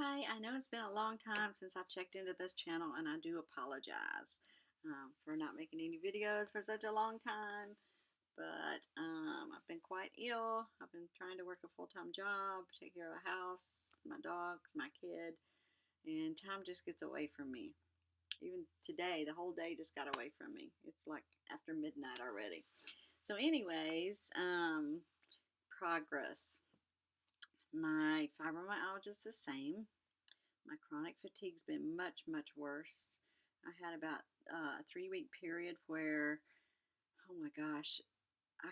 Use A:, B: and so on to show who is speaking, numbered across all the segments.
A: Hi, I know it's been a long time since I've checked into this channel, and I do apologize for not making any videos for such a long time. But I've been quite ill. I've been trying to work a full-time job, take care of a house, my dogs, my kid, and time just gets away from me. Even today, the whole day just got away from me. It's like after midnight already. So, anyways, progress. My fibromyalgia is the same. My chronic fatigue's been much, much worse. I had about a 3 week period where, oh my gosh, I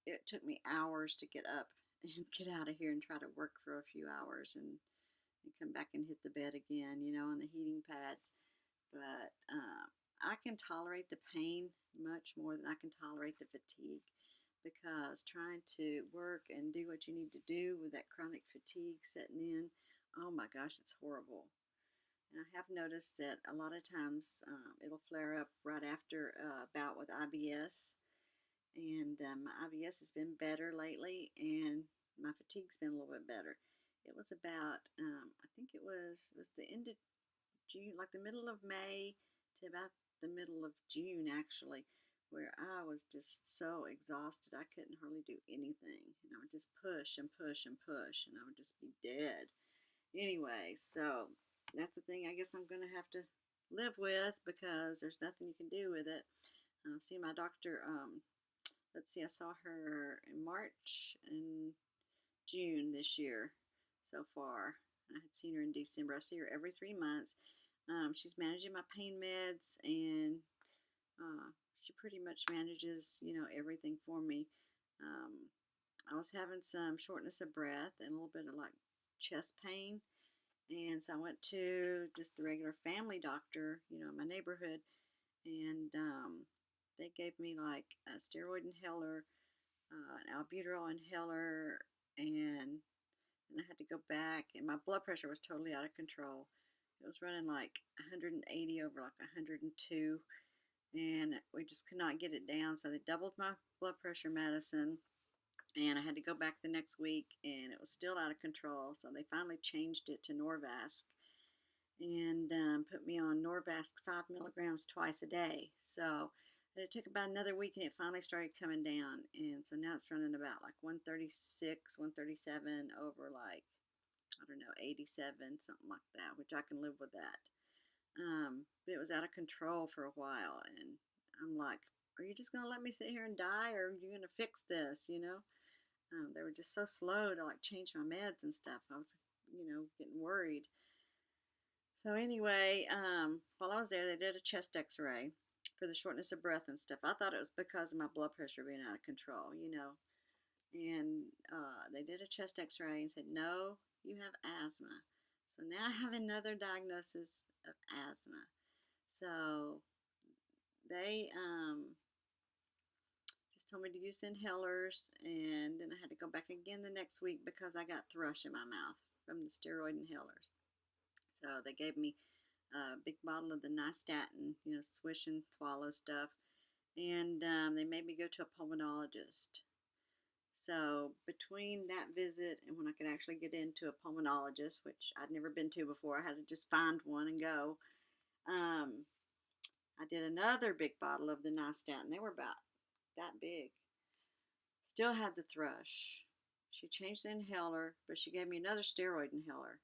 A: it took me hours to get up and get out of here and try to work for a few hours and come back and hit the bed again, on the heating pads. But I can tolerate the pain much more than I can tolerate the fatigue because trying to work and do what you need to do with that chronic fatigue setting in, oh my gosh, it's horrible. And I have noticed that a lot of times it'll flare up right after a bout with IBS. And my IBS has been better lately, and my fatigue's been a little bit better. It was about, I think it was the end of June, like the middle of May to about the middle of June, actually, where I was just so exhausted I couldn't hardly do anything. And I would just push and push and push, and I would just be dead. Anyway, so that's the thing I guess I'm going to have to live with because there's nothing you can do with it. I've seen my doctor, let's see, I saw her in March and June this year so far. I had seen her in December. I see her every 3 months. She's managing my pain meds, and she pretty much manages, everything for me. Um, I was having some shortness of breath and a little bit of like chest pain. And so I went to just the regular family doctor, in my neighborhood, and they gave me like a steroid inhaler, an albuterol inhaler, and I had to go back, and my blood pressure was totally out of control. It was running like 180 over like 102, and we just could not get it down. So they doubled my blood pressure medicine, and I had to go back the next week, and it was still out of control. So they finally changed it to Norvasc and put me on Norvasc 5 milligrams twice a day. So it took about another week, and it finally started coming down. And so now it's running about like 136, 137 over like, I don't know, 87, something like that, which I can live with that. But it was out of control for a while, and I'm like, are you just gonna let me sit here and die, or are you gonna fix this? They were just so slow to like change my meds and stuff. I was, getting worried. So anyway, while I was there, they did a chest X-ray for the shortness of breath and stuff. I thought it was because of my blood pressure being out of control. And they did a chest X-ray and said, no, you have asthma. So now I have another diagnosis of asthma. So they just told me to use the inhalers, and then I had to go back again the next week because I got thrush in my mouth from the steroid inhalers. So they gave me a big bottle of the nystatin, swish and swallow stuff, and they made me go to a pulmonologist. So between that visit and when I could actually get into a pulmonologist, which I'd never been to before, I had to just find one and go. I did another big bottle of the nystatin. They were about that big. Still had the thrush. She changed the inhaler, but she gave me another steroid inhaler.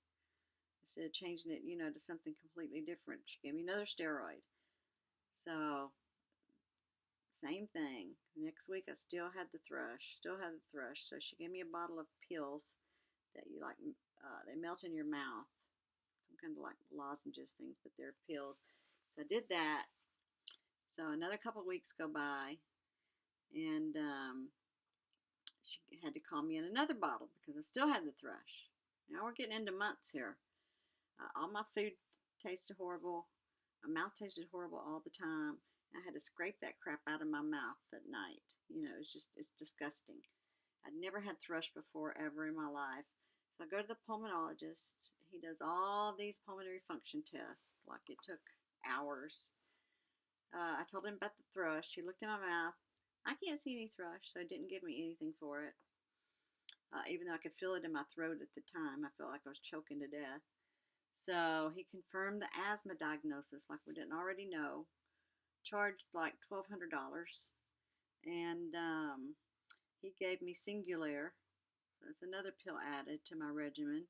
A: Instead of changing it, to something completely different, she gave me another steroid. So, same thing. Next week, I still had the thrush. So she gave me a bottle of pills that you like. They melt in your mouth. Some kind of like lozenges things, but they're pills. So I did that. So another couple of weeks go by, and she had to call me in another bottle because I still had the thrush. Now we're getting into months here. All my food tasted horrible. My mouth tasted horrible all the time. I had to scrape that crap out of my mouth at night. It's disgusting. I'd never had thrush before ever in my life. So I go to the pulmonologist. He does all these pulmonary function tests. Like it took hours. I told him about the thrush. He looked in my mouth. I can't see any thrush, so he didn't give me anything for it. Even though I could feel it in my throat at the time, I felt like I was choking to death. So he confirmed the asthma diagnosis like we didn't already know, charged like $1,200, and he gave me Singulair. So it's another pill added to my regimen.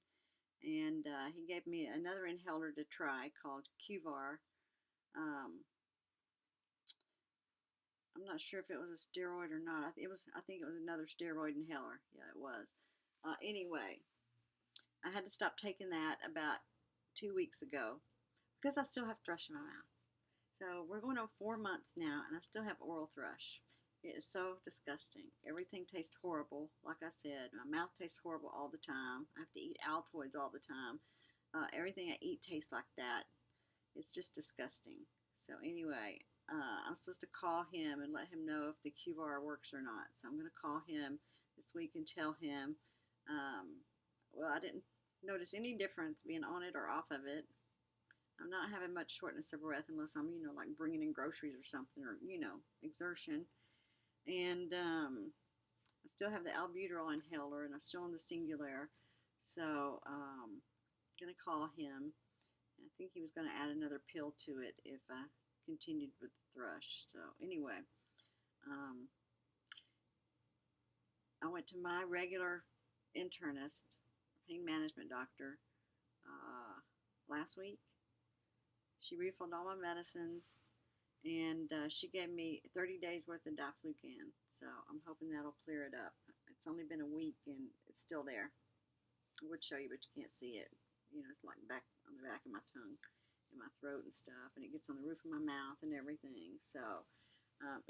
A: And he gave me another inhaler to try called QVAR. Um, I'm not sure if it was a steroid or not. I think it was another steroid inhaler. Yeah, it was. Anyway, I had to stop taking that about 2 weeks ago because I still have thrush in my mouth. So we're going on 4 months now, and I still have oral thrush. It is so disgusting. Everything tastes horrible. Like I said, my mouth tastes horrible all the time. I have to eat Altoids all the time. Everything I eat tastes like that. It's just disgusting. So anyway, I'm supposed to call him and let him know if the QR works or not. So I'm going to call him this week and tell him. Well, I didn't notice any difference being on it or off of it. I'm not having much shortness of breath unless I'm, like bringing in groceries or something, or, exertion. And I still have the albuterol inhaler, and I'm still on the Singulair. So I'm going to call him. I think he was going to add another pill to it if I continued with the thrush. So anyway, I went to my regular internist, pain management doctor, last week. She refilled all my medicines, and she gave me 30 days worth of diflucan. So I'm hoping that'll clear it up. It's only been a week, and it's still there. I would show you, but you can't see it. It's like back on the back of my tongue and my throat and stuff, and it gets on the roof of my mouth and everything. So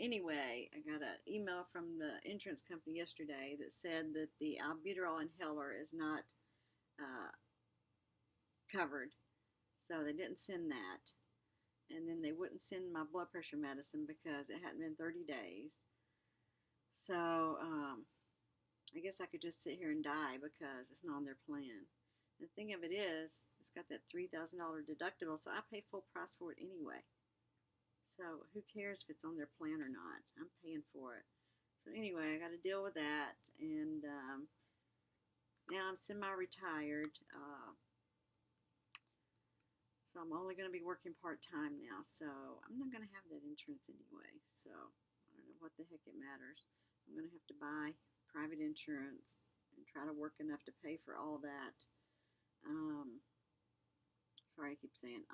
A: anyway, I got an email from the insurance company yesterday that said that the albuterol inhaler is not covered, so they didn't send that. And then they wouldn't send my blood pressure medicine because it hadn't been 30 days. So I guess I could just sit here and die because it's not on their plan. The thing of it is, it's got that $3,000 deductible, so I pay full price for it anyway. So who cares if it's on their plan or not? I'm paying for it. So anyway, I got to deal with that, and now I'm semi-retired. So I'm only going to be working part-time now, so I'm not going to have that insurance anyway. So I don't know what the heck it matters. I'm going to have to buy private insurance and try to work enough to pay for all that. Sorry, I keep saying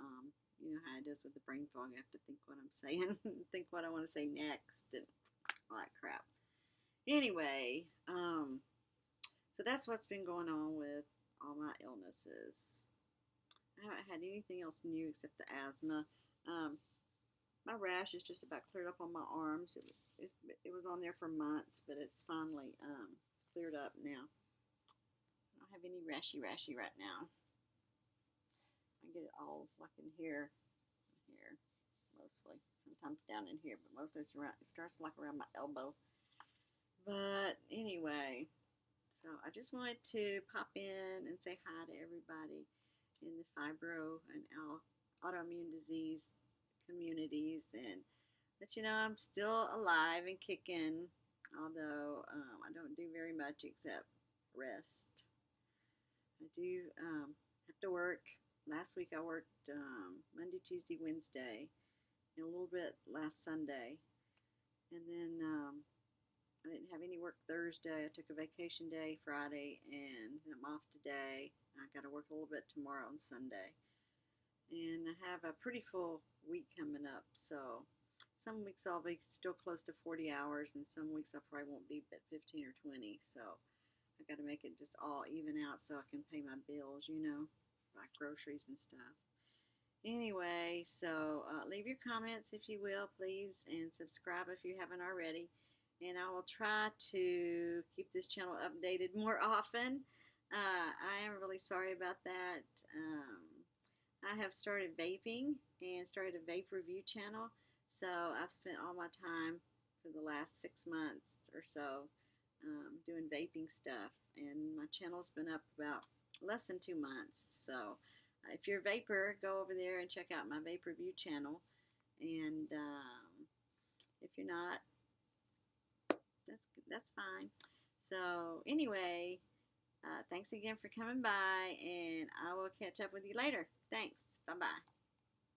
A: you know how it is with the brain fog. I have to think what I'm saying, think what I want to say next, and all that crap. Anyway, so that's what's been going on with all my illnesses. I haven't had anything else new except the asthma. My rash is just about cleared up on my arms. It was on there for months, but it's finally cleared up now. I don't have any rashy right now. I get it all like in here mostly. Sometimes down in here, but mostly it starts like around my elbow. But anyway, so I just wanted to pop in and say hi to everybody in the fibro and autoimmune disease communities, and let you know I'm still alive and kicking, although I don't do very much except rest. I do have to work. Last week I worked Monday, Tuesday, Wednesday, and a little bit last Sunday. And then I didn't have any work Thursday. I took a vacation day Friday, and I'm off today. I got to work a little bit tomorrow and Sunday. And I have a pretty full week coming up, so some weeks I'll be still close to 40 hours, and some weeks I probably won't be but 15 or 20. So I got to make it just all even out so I can pay my bills, buy groceries and stuff. Anyway, so leave your comments if you will, please, and subscribe if you haven't already. And I will try to keep this channel updated more often. I am really sorry about that. I have started vaping and started a vape review channel. So I've spent all my time for the last 6 months or so doing vaping stuff. And my channel's been up about less than 2 months. So if you're a vapor, go over there and check out my vape review channel. And if you're not, that's fine. So anyway, thanks again for coming by, and and I will catch up with you later. Thanks. Bye bye.